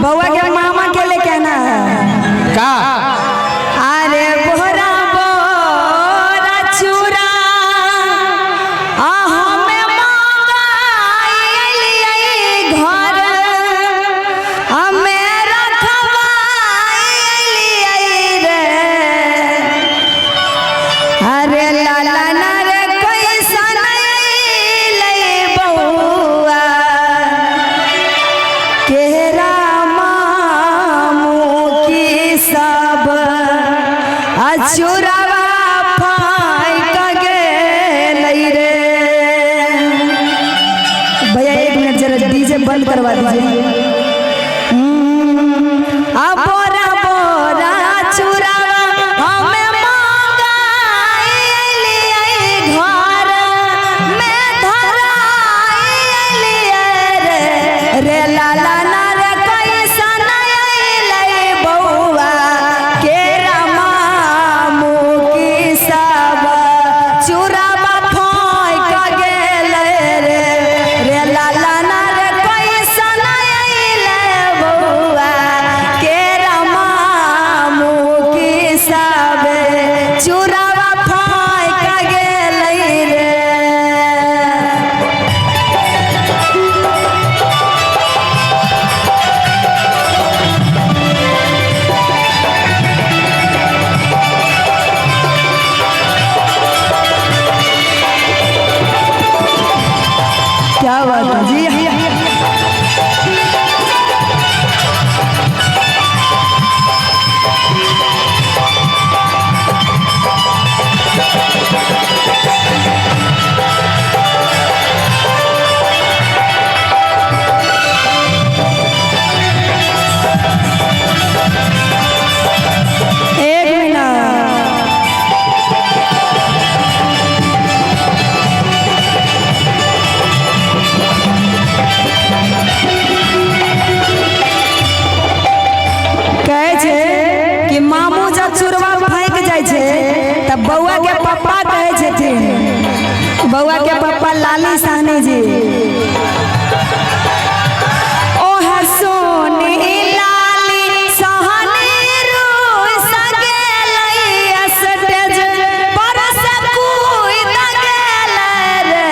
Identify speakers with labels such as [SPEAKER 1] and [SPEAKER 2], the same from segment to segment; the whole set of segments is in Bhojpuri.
[SPEAKER 1] बउआ के मामा के ले कहना है
[SPEAKER 2] का
[SPEAKER 1] अरे बोरा बोरा चूरा हमें मंगाई घर हमें रखवाई रे अरे लाला ना रे कैसा नहीं ले बउआ केरा अचुरावा फाइक गेलई रे। भैया एक मिनट जरा डीजे बंद करवा दीजिए। बोरा बोरा चुरावा हमें मंगाई घर में धराई रे रे लाला ना रे कैसा नहीं ले बउआ चुरावा फाइक गेलै रे रे लाला ना रे कैसा नहीं ले बउआ केरा मामू की सब चुरावा फाइक गेलै रे। क्या बात है जी। कि मामू जब चुरवा फेंक जाए छे तब बउआ के पप्पा कहे छथिन, बउआ के पप्पा लाली साहनी जी ओह सोनी लाली साहनी रूस गेलै स्टेज पर से कूद गेलै रे।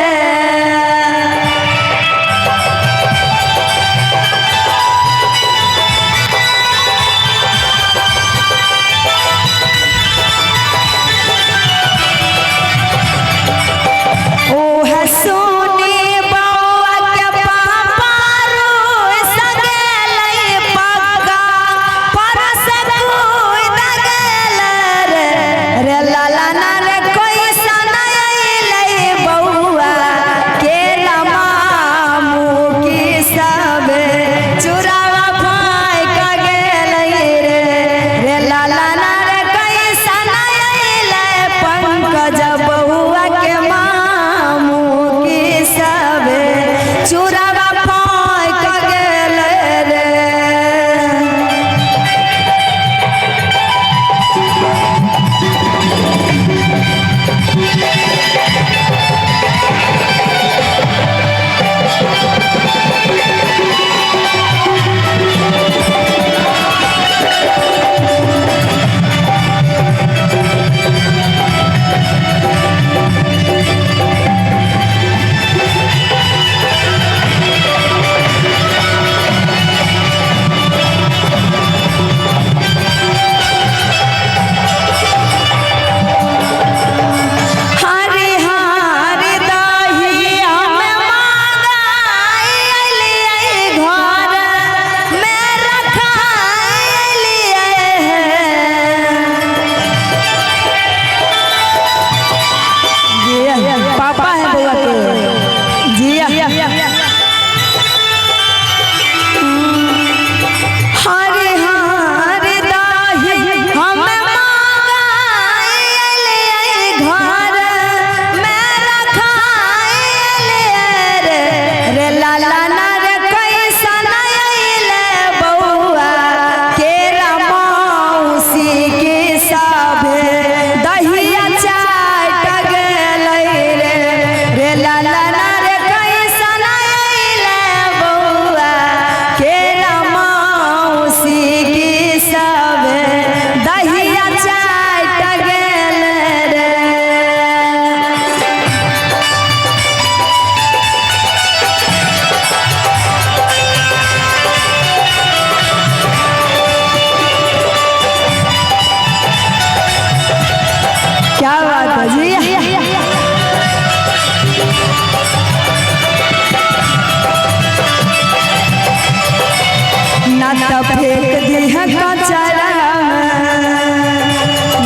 [SPEAKER 1] ना तो फेंक दी है कचरा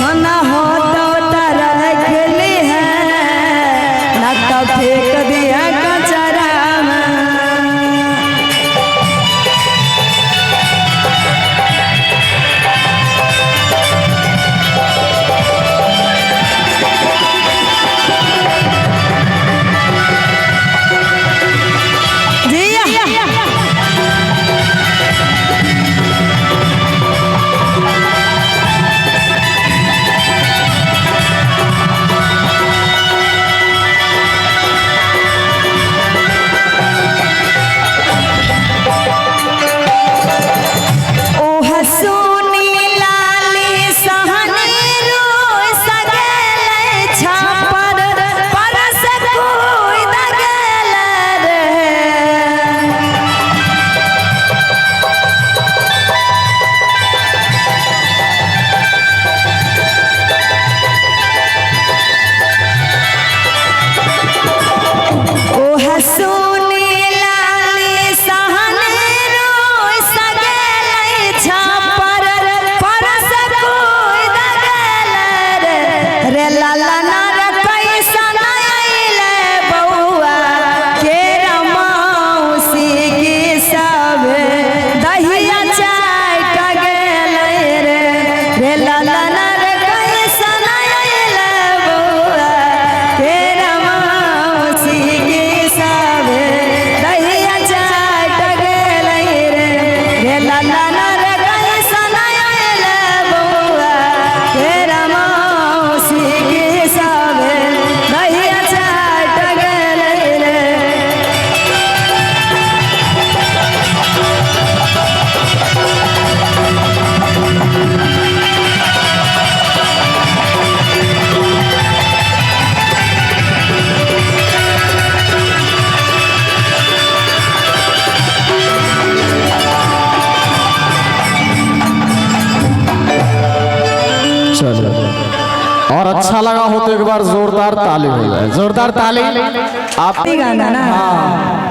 [SPEAKER 1] मना हो तो तरह खेली है ना तो फेंक दी है कचरा
[SPEAKER 2] और अच्छा लगा हो तो एक बार जोरदार ताली हो जाए, जोरदार ताली आप
[SPEAKER 1] गाना ना।
[SPEAKER 2] हाँ